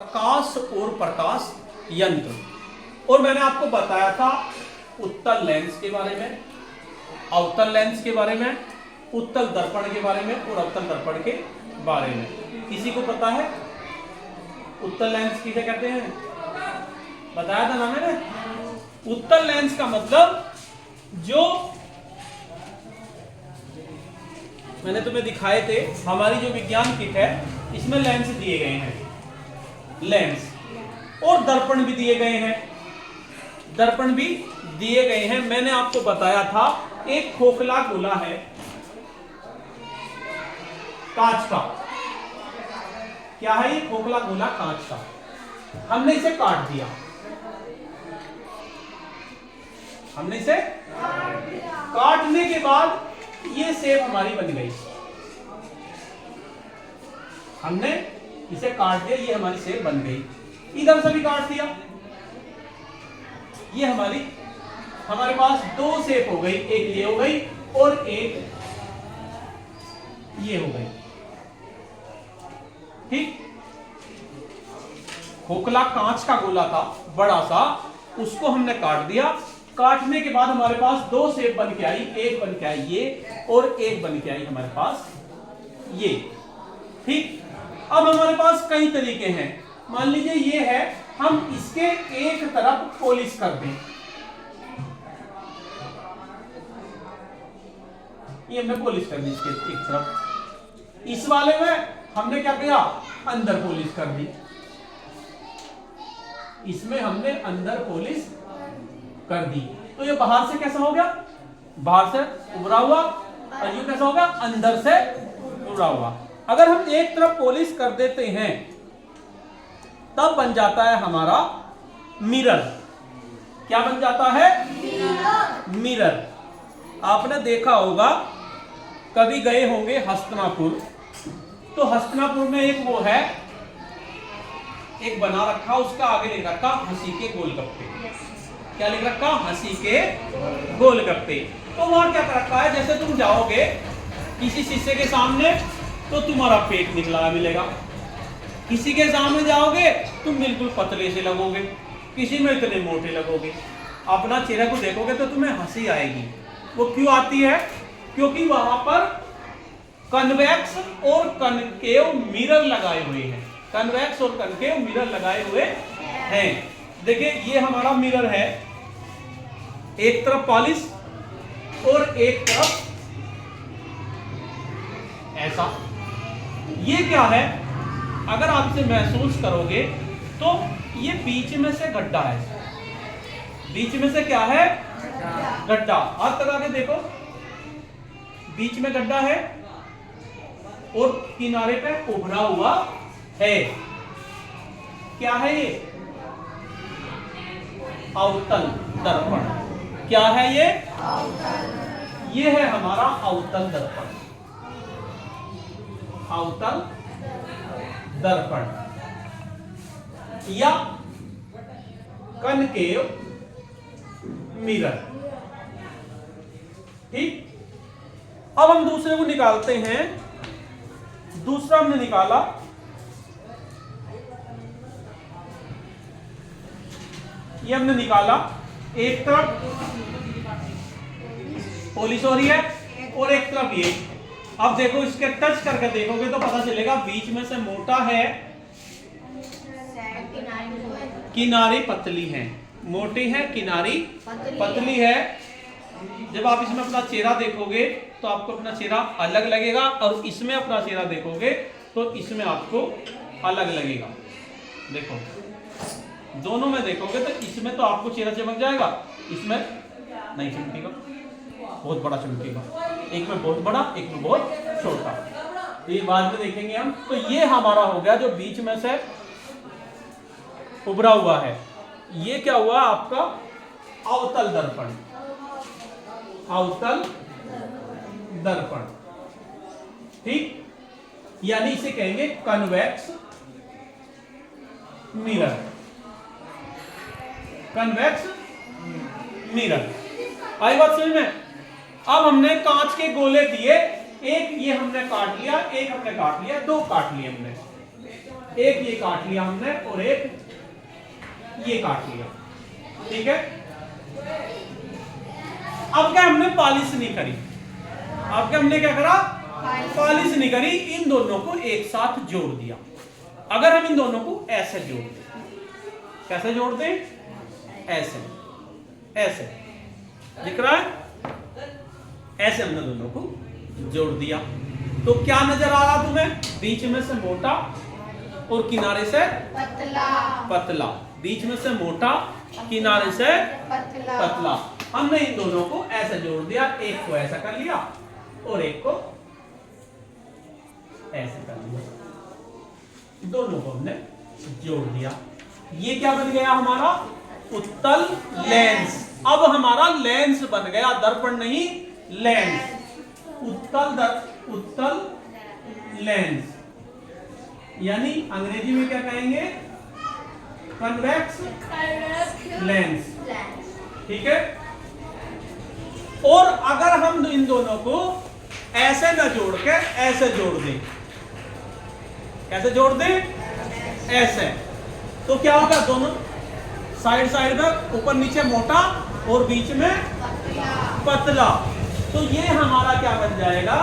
प्रकाश और प्रकाश यंत्र। और मैंने आपको बताया था उत्तल लेंस के बारे में, अवतल लेंस के बारे में, उत्तल दर्पण के बारे में और अवतल दर्पण के बारे में। किसी को पता है उत्तल लेंस किसे कहते हैं? बताया था ना मैंने। उत्तल लेंस का मतलब जो मैंने तुम्हें दिखाए थे, हमारी जो विज्ञान किट है इसमें लेंस दिए गए हैं, लेंस और दर्पण भी दिए गए हैं, दर्पण भी दिए गए हैं। मैंने आपको बताया था एक खोखला गोला है कांच का। क्या है ये खोखला गोला कांच का? हमने इसे काट दिया, हमने इसे काटने के बाद ये शेप हमारी बन गई। हमने इसे काट दिया, ये हमारी शेप बन गई। इधर से भी काट दिया, ये हमारे पास दो शेप हो गई, एक ये हो गई और एक ये हो गई। ठीक, खोखला कांच का गोला था बड़ा सा, उसको हमने काट दिया। काटने के बाद हमारे पास दो शेप बन के आई, एक बन के आई ये और एक बन के आई हमारे पास ये। ठीक, अब हमारे पास कई तरीके हैं। मान लीजिए ये है, हम इसके एक तरफ पॉलिश कर दें, ये हमने पॉलिश कर दी इसके एक तरफ। इस वाले में हमने क्या किया? अंदर पॉलिश कर दी। इसमें हमने अंदर पॉलिश कर दी, तो ये बाहर से कैसा हो गया? बाहर से उभरा हुआ, और ये कैसा होगा? अंदर से उभरा हुआ। अगर हम एक तरफ पॉलिश कर देते हैं तब बन जाता है हमारा मिरर। क्या बन जाता है? मिरर। आपने देखा होगा, कभी गए होंगे हस्तिनापुर, तो हस्तिनापुर में एक वो है, एक बना रखा, उसका आगे लिख रखा हंसी के गोलगप्पे। क्या लिख रखा? हंसी के गोलगप्पे। तो वहां क्या कर रखा है, जैसे तुम जाओगे किसी शीशे के सामने तो तुम्हारा पेट निकला मिलेगा, किसी के सामने जाओगे तुम बिल्कुल पतले से लगोगे, किसी में इतने मोटे लगोगे। अपना चेहरा को देखोगे तो तुम्हें हंसी आएगी। वो क्यों आती है? क्योंकि वहां पर कन्वेक्स और कनकेव मिरर लगाए हुए हैं। कन्वेक्स और कनकेव मिरर लगाए हुए हैं। देखिए ये हमारा मिरर है, एक तरफ पॉलिश और एक तरफ ऐसा। ये क्या है? अगर आप इसे महसूस करोगे तो ये बीच में से गड्ढा है, बीच में से क्या है? गड्ढा। हाथ लगा के देखो, बीच में गड्ढा है और किनारे पे उभरा हुआ है। क्या है ये? अवतल दर्पण। क्या है ये? ये है हमारा अवतल दर्पण। अवतल दर्पण या कनकेव मिरर। ठीक, अब हम दूसरे को निकालते हैं। दूसरा हमने निकाला, ये हमने निकाला, एक तरफ पॉलिश हो रही है और एक तरफ ये। अब देखो, इसके टच करके देखोगे तो पता चलेगा बीच में से मोटा है, किनारी पतली है। मोटी है, किनारी पतली है। जब आप इसमें अपना चेहरा देखोगे तो आपको अपना चेहरा अलग लगेगा, और इसमें अपना चेहरा देखोगे तो इसमें आपको अलग लगेगा। देखो, दोनों में देखोगे तो इसमें तो आपको चेहरा चमक जाएगा, इसमें नहीं चमकेगा, बहुत बड़ा चमकेगा। एक में बहुत बड़ा, एक में बहुत छोटा। ये बाद में देखेंगे हम। तो ये हमारा हो गया जो बीच में से उभरा हुआ है। ये क्या हुआ आपका? अवतल दर्पण। अवतल दर्पण। ठीक, यानी इसे कहेंगे कन्वेक्स मिरर। Convex mirror. आई बात समझ में? अब हमने कांच के गोले दिए, एक ये हमने काट लिया, एक हमने काट लिया, दो काट लिए हमने। एक ये काट लिया हमने और एक ये काट लिया, ठीक है। अब क्या हमने पॉलिश नहीं करी, अब क्या हमने क्या करा, पॉलिश नहीं करी, इन दोनों को एक साथ जोड़ दिया। अगर हम इन दोनों को ऐसे जोड़ दें, कैसे जोड़ दें, ऐसे ऐसे दिख रहा है, ऐसे हमने दोनों को जोड़ दिया तो क्या नजर आ रहा तुम्हें, बीच में से मोटा और किनारे से पतला, पतला, बीच में से मोटा किनारे से पतला, पतला। हमने इन दोनों को ऐसे जोड़ दिया, एक को ऐसा कर लिया और एक को ऐसे कर लिया, दोनों को हमने जोड़ दिया। ये क्या बन गया हमारा, उत्तल लेंस। अब हमारा लेंस बन गया, दर्पण नहीं लेंस, उत्तल लेंस, यानी अंग्रेजी में क्या कहेंगे, कन्वेक्स लेंस, ठीक है। और अगर हम इन दोनों को ऐसे न जोड़ के ऐसे जोड़ दें, कैसे जोड़ दें, ऐसे, तो क्या होगा, दोनों साइड साइड में ऊपर नीचे मोटा और बीच में पतला, तो ये हमारा क्या बन जाएगा,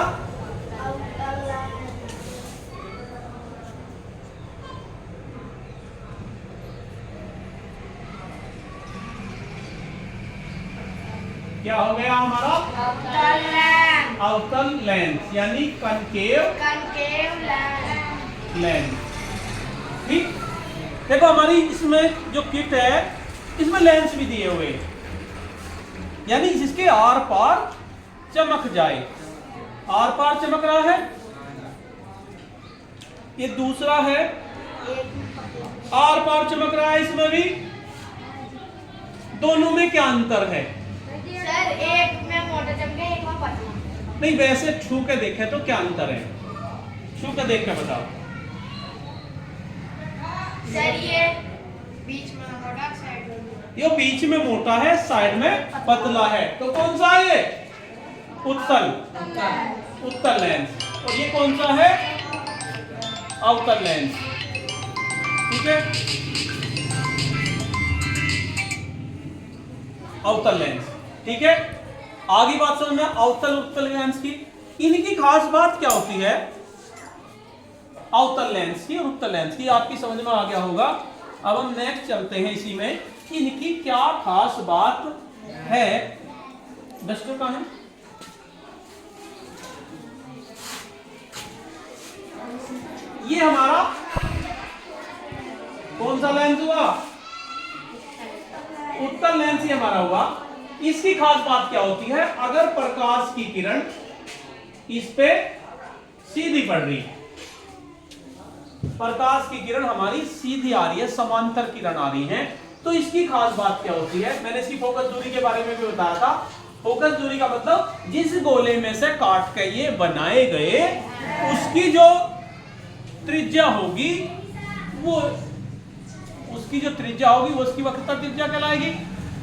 क्या हो गया हमारा, अवतल लेंस, यानी कनकेव लेंस, ठीक। देखो हमारी इसमें जो किट है इसमें लेंस भी दिए हुए, यानी जिसके आर पार चमक जाए, आर पार चमक रहा है, ये दूसरा है आर पार चमक रहा है, इसमें भी, दोनों में क्या अंतर है, सर एक में मोटा चमके, एक में पतला। नहीं वैसे छू के देखे तो क्या अंतर है, छू के देख के बताओ। सर ये बीच में मोटा, साइड में, ये बीच में मोटा है, साइड में पतला है, तो कौन सा है ये, उत्तल लेंस, और ये कौन सा है, अवतल लेंस, ठीक है, अवतल लेंस, ठीक है। आगे बात समझ में, अवतल उत्तल लेंस की, इनकी खास बात क्या होती है, अवतल लेंस की और उत्तल लेंस की आपकी समझ में आ गया होगा। अब हम नेक्स्ट चलते हैं, इसी में इनकी क्या खास बात है, डस्टर कहां है, ये हमारा कौन सा लेंस हुआ, उत्तल लेंस ही हमारा हुआ। इसकी खास बात क्या होती है, अगर प्रकाश की किरण इस पे सीधी पड़ रही है, प्रकाश की किरण हमारी सीधी आ रही है, समांतर किरण आ रही है, तो इसकी खास बात क्या होती है, मैंने इसकी फोकस दूरी के बारे में भी बताया था। फोकस दूरी का मतलब जिस गोले में से काट के ये बनाए गए उसकी जो त्रिज्या होगी, वो उसकी जो त्रिज्या होगी वो उसकी वक्रता त्रिज्या कहलाएगी।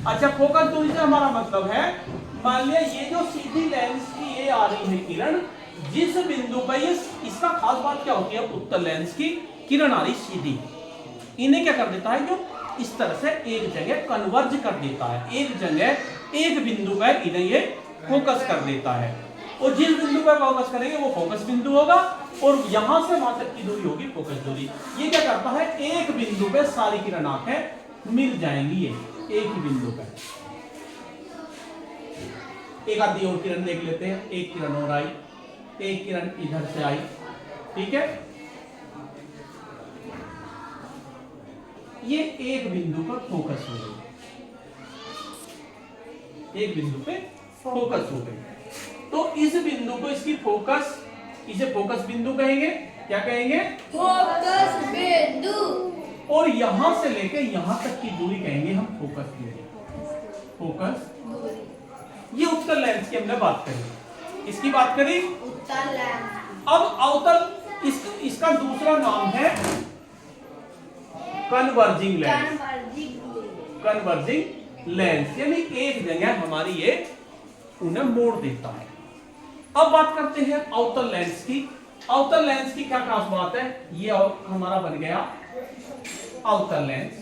अच्छा, फोकस दूरी से हमारा मतलब है, मान लिया ये जो सीधी लेंस की ये आ रही है किरण, जिस बिंदु पर ये, इसका खास बात क्या होती है, उत्तल लेंस की किरण आ रही सीधी, इन्हें क्या कर देता है, जो इस तरह से एक जगह कन्वर्ज कर देता है, एक जगह एक बिंदु पर इन्हें ये फोकस कर देता है, और जिस बिंदु पर फोकस करेंगे वो फोकस बिंदु होगा, और यहां से वहां तक की दूरी होगी फोकस दूरी। ये क्या करता है, एक बिंदु पे सारी किरण आंखें मिल जाएंगी, ये एक ही बिंदु पे। एक आधी और किरण देख लेते हैं, एक किरण और आई, एक किरण इधर से आई, ठीक है, ये एक बिंदु पर फोकस हो गई, एक बिंदु पे फोकस हो गई, तो इस बिंदु को इसकी फोकस, इसे फोकस बिंदु कहेंगे, क्या कहेंगे, फोकस बिंदु, और यहां से लेके यहां तक की दूरी कहेंगे हम फोकस दूरी, फोकस दूरी। ये उत्तल लेंस की हमने बात करी, इसकी बात करी उत्तल लेंस। अब अवतल, इसका दूसरा नाम है कन्वर्जिंग लेंस, कन्वर्जिंग लेंस, यानी एक जगह हमारी ये उन्हें मोड़ देता है। अब बात करते हैं अवतल लेंस की, आउटर लेंस की क्या खास बात है, ये हमारा बन गया आउटर लेंस।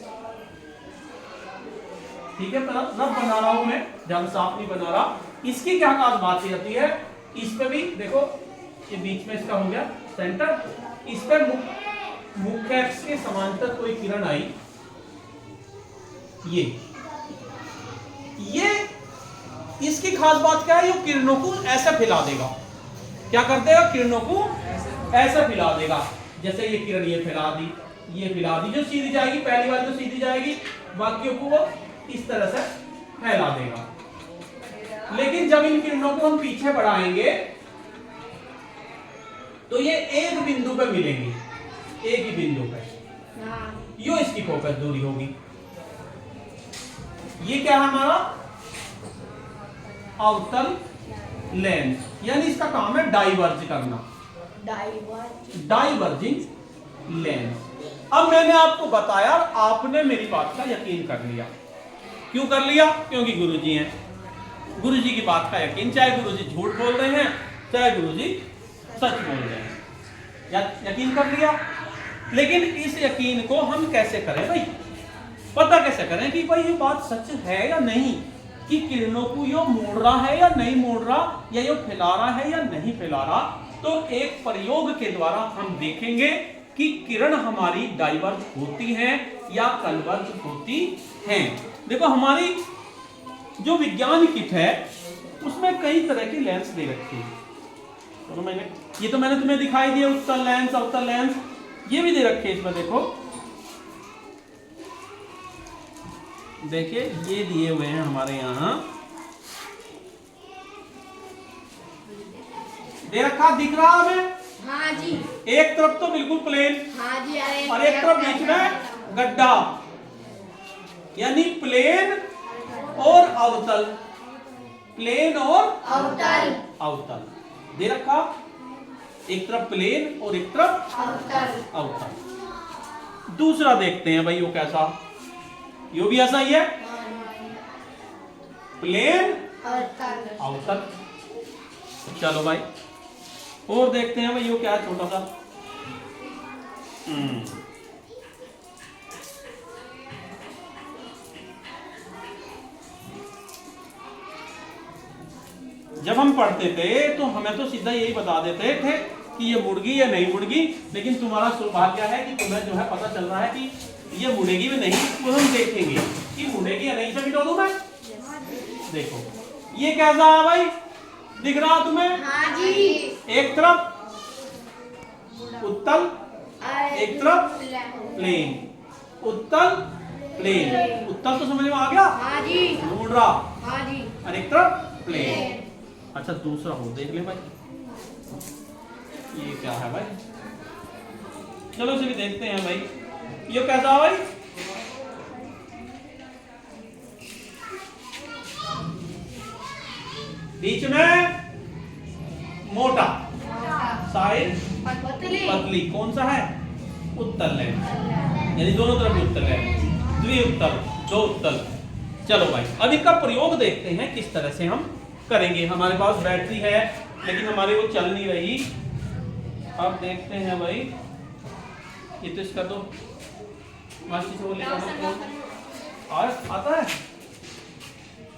ठीक है, रफ बना रहा हूं मैं, ज्यादा साफ नहीं बना रहा। इसकी क्या खास बात आती है, इस पे भी देखो, ये बीच में इसका हो गया सेंटर, इस पे मुख्य अक्ष के समांतर कोई किरण आई, ये इसकी खास बात क्या है, ये किरणों को ऐसे फैला देगा। क्या कर देगा, किरणों को ऐसे फैला देगा। जैसे ये किरण ये फैला दी, ये फैला दी, जो सीधी जाएगी पहली बार जो सीधी जाएगी, बाकियों को वो इस तरह से फैला देगा। लेकिन जब इन किरणों को हम पीछे बढ़ाएंगे तो ये एक बिंदु पे मिलेंगे, एक ही बिंदु पे, यो इसकी फोकस दूरी होगी। ये क्या है हमारा आउटर लेंस, यानी इसका काम है डाइवर्ज करना, डाइवर्जिंग लेंस। अब मैंने आपको बताया, आपने मेरी बात का यकीन कर लिया। क्यों कर लिया, क्योंकि गुरुजी हैं, गुरुजी की बात का यकीन, चाहे गुरुजी झूठ बोल रहे हैं चाहे गुरुजी सच बोल रहे हैं, यकीन कर लिया। लेकिन इस यकीन को हम कैसे करें भाई, पता कैसे करें कि भाई ये बात सच है या नहीं, कि किरणों को यो मोड़ रहा है या नहीं मोड़ रहा, या यो फैला रहा है या नहीं फैला रहा। तो एक प्रयोग के द्वारा हम देखेंगे कि किरण हमारी डाइवर्ज होती है या कन्वर्ज होती हैं। देखो हमारी जो विज्ञान किट है उसमें कई तरह की लेंस दे रखी है, तो मैंने तुम्हें दिखाई दिया, उत्तल लेंस अवतल लेंस, ये भी दे रखे हैं इसमें। देखो देखिए ये दिए हुए हैं हमारे यहाँ, दे रखा, दिख रहा हमें? हाँ जी। एक तरफ तो बिल्कुल प्लेन, हाँ जी, और एक तरफ बीच में गड्ढा, यानी प्लेन और अवतल, प्लेन और अवतल, अवतल दे रखा, एक तरफ प्लेन और एक तरफ अवतल, अवतल। दूसरा देखते हैं भाई वो कैसा, यो भी ऐसा ही है, प्लेन अवतल। चलो भाई और देखते हैं भाई यो क्या है, छोटा सा। जब हम पढ़ते थे तो हमें तो सीधा यही बता देते थे कि ये मुड़गी या नहीं मुड़गी, लेकिन तुम्हारा सौभाग्य है कि तुम्हें जो है पता चल रहा है कि ये मुड़ेगी भी नहीं, तो हम देखेंगे कि मुड़ेगी या नहीं। सभी डोलू में देखो ये कैसा है भाई, दिख रहा तुम्हें? हाँ जी। एक तरफ उत्तल, एक तरफ प्लेन, उत्तल प्लेन, उत्तल तो समझ में आ गया? हाँ जी। मुड़ रहा, हाँ जी। और एक तरफ प्लेन। अच्छा दूसरा हो देख ले भाई, ये क्या है भाई, चलो इसे भी देखते हैं भाई, ये कैसा है भाई? बीच में मोटा, साइड पतली, कौन सा है? उत्तल लेंस, यानी दोनों तरफ उत्तल है, द्विउत्तल, दो उत्तल। चलो भाई अब इसका प्रयोग देखते हैं किस तरह से हम करेंगे। हमारे पास बैटरी है लेकिन हमारी वो चल नहीं रही। अब देखते हैं भाई, ये तो इसका दो मास्टर से वो लेकर आता है,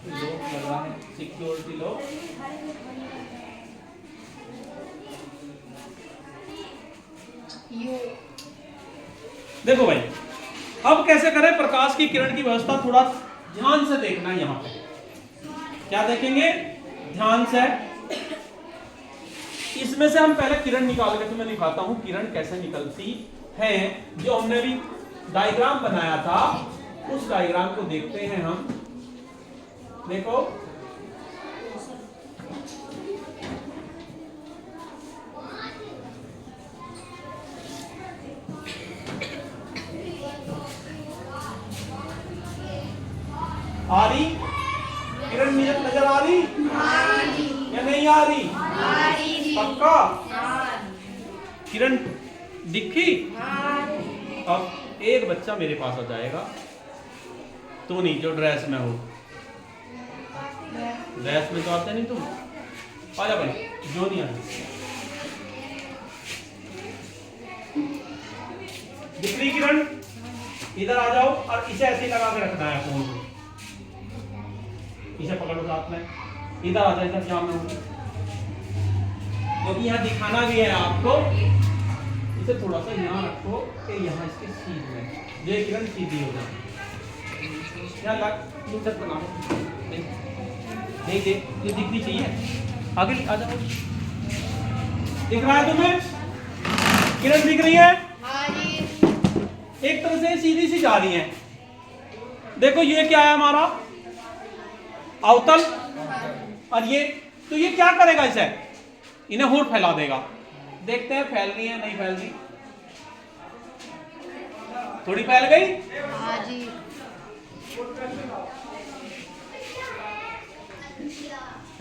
लो लगा है, सिक्योरिटी लो। देखो भाई अब कैसे करें, प्रकाश की किरण की व्यवस्था थोड़ा ध्यान से देखना है। यहाँ पे क्या देखेंगे, ध्यान से। इसमें से हम पहले किरण निकाल के तुम्हें दिखाता हूं किरण कैसे निकलती है। जो हमने भी डायग्राम बनाया था उस डायग्राम को देखते हैं हम। देखो आ रही किरण नजर आ रही या नहीं आ रही? पक्का किरण दिखी? अब एक बच्चा मेरे पास आ जाएगा, तू नहीं जो ड्रेस में हो, ड्रेस में तो आते नहीं तुम, आ जा भाई, जो नहीं आते दिख रही किरण? इधर आ जाओ और इसे ऐसे लगा के रखना है फोन को, इसे पकड़ो साथ में, इधर आ जाओ, इधर जाम में होगी, क्योंकि यहाँ दिखाना भी है आपको। इसे थोड़ा सा यहाँ रखो कि यहाँ इसके सीधे में ये किरण सीधी हो जाए। यहाँ लग इधर बनाओ, नहीं देख, ये दिखनी चाहिए, आगे आ जाओ। दिख रहा है तुम्हें? किरण दिख रही है? हाँ जी। एक तरह से सीधी सी जा रही है। देखो ये क्या है हमारा अवतल, और ये तो ये क्या करेगा, इसे इन्हें होड़ फैला देगा। देखते हैं फैल रही है नहीं फैल रही, थोड़ी फैल गई। हाँ जी।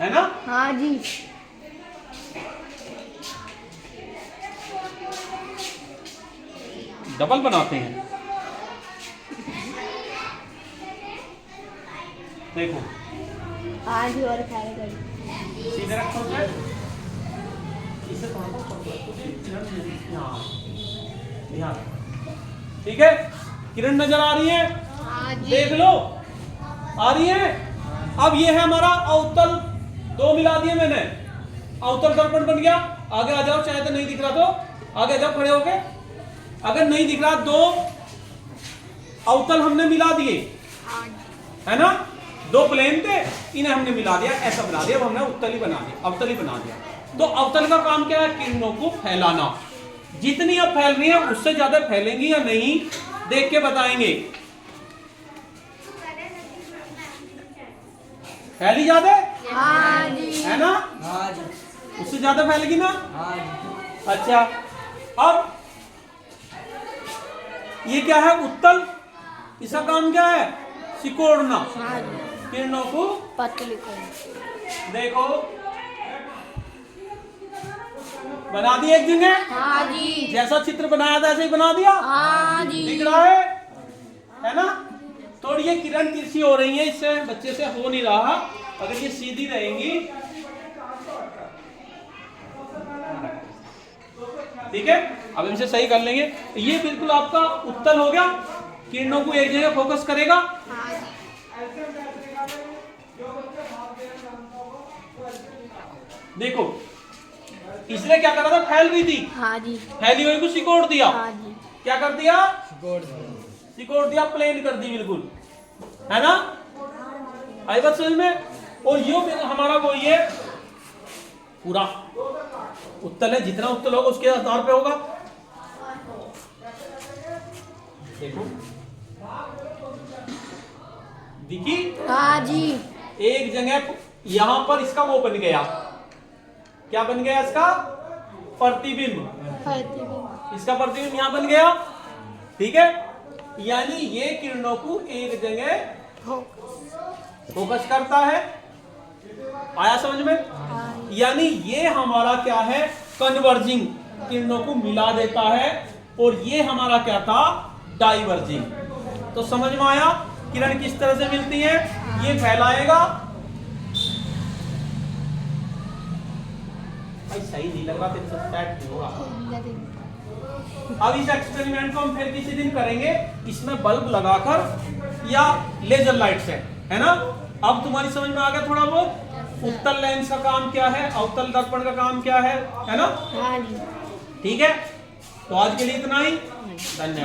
है ना? हाँ जी। डबल बनाते हैं। देखो हाँ जी, और फैल गई। सीधे रखो इसे, इसे थोड़ा सा पकड़ो, यहाँ, ठीक है? किरण नजर आ रही है? हाँ जी। देख लो, आ रही है। अब ये है हमारा अवतल, दो मिला दिए मैंने, अवतल दर्पण बन गया। आगे आ जाओ, चाहे तो नहीं दिख रहा तो आगे आ जाओ खड़े होके। अगर नहीं दिख रहा, दो अवतल हमने मिला दिए, हाँ जी। है ना? दो प्लेन थे, इन्हें हमने मिला दिया, ऐसा बना दिया, अब हमने उत्तल ही बना दिया, अवतल ही बना दिया। तो अवतल का काम क्या है? किरणों को फैलाना। जितनी अब फैल रही है उससे ज्यादा फैलेंगी या नहीं, देख के बताएंगे। फैली ज्यादा? हाँ जी। है ना? हाँ जी। उससे ज्यादा फैलेगी ना? हाँ जी। अच्छा, अब ये क्या है? उत्तल, इसका काम क्या है? सिकोड़ना, हाँ जी। किरणों को। पतली कर। देखो बना दिया एक जगह, हाँ जी। जैसा चित्र बनाया था ऐसे ही बना दिया। हाँ जी। दिख रहा है ना? तो ये किरण तिरछी हो रही है, इससे बच्चे से हो नहीं रहा। अगर ये सीधी रहेंगी, ठीक है? अब इनसे सही कर लेंगे। ये बिल्कुल आपका उत्तल हो गया, किरणों को एक जगह फोकस करेगा। हाँ जी। देखो इसने क्या करा था? फैल रही थी, हाँ जी। फैली हुई को सिकोड़ दिया। हाँ जी। क्या कर दिया? सिकोड़ दो। सिकोड़ दिया, प्लेन कर दी बिल्कुल, है ना? आई बात समझ में? और यो हमारा वो ये पूरा उत्तल है, जितना उत्तल होगा उसके आधार पे होगा। देखो दिखी? हाँ जी। एक जगह यहां पर इसका वो बन गया, क्या बन गया? इसका प्रतिबिंब, इसका प्रतिबिंब यहां बन गया, ठीक है? यानी ये किरणों को एक जगह फोकस करता है। आया समझ में? यानी ये हमारा क्या है? कन्वर्जिंग, किरणों को मिला देता है। और ये हमारा क्या था? डाइवर्जिंग। तो समझ में आया किरण किस तरह से मिलती है? ये फैलाएगा, भाई सही नहीं लग रहा, तेरे से सेट नहीं होगा। अब इस एक्सपेरिमेंट को हम फिर किसी दिन करेंगे, इसमें बल्ब लगाकर या लेजर लाइट से, है ना? अब तुम्हारी समझ में आ गया थोड़ा बहुत उत्तल लेंस का काम क्या है, अवतल दर्पण का काम क्या है ना? हाँ जी। ठीक है, तो आज के लिए इतना ही, धन्यवाद।